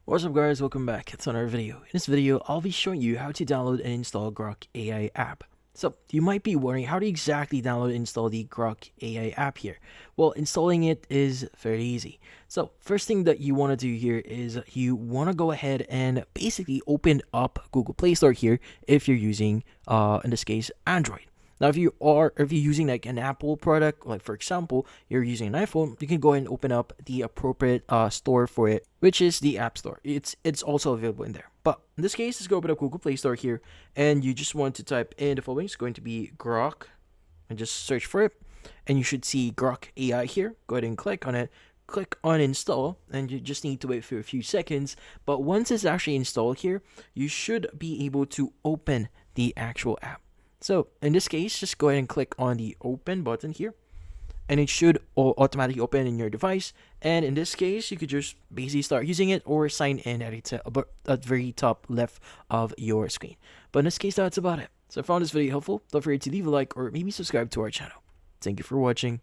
What's up guys, welcome back to another video. In this video, I'll be showing you how to download and install Grok AI app. So, you might be wondering how to exactly download and install the Grok AI app here. Well, installing it is very easy. So, first thing that you want to do here is you want to go ahead and basically open up Google Play Store here if you're using, in this case, Android. Now, if you're using like an Apple product, like for example, you're using an iPhone, you can go ahead and open up the appropriate store for it, which is the App Store. It's also available in there. But in this case, let's go open up Google Play Store here, and you just want to type in the following. It's going to be Grok, and just search for it, and you should see Grok AI here. Go ahead and click on it. Click on install, and you just need to wait for a few seconds. But once it's actually installed here, you should be able to open the actual app. So in this case, just go ahead and click on the open button here, and it should automatically open in your device. And in this case, you could just basically start using it or sign in at the very top left of your screen. But in this case, that's about it. So if you found this video helpful, don't forget to leave a like or maybe subscribe to our channel. Thank you for watching.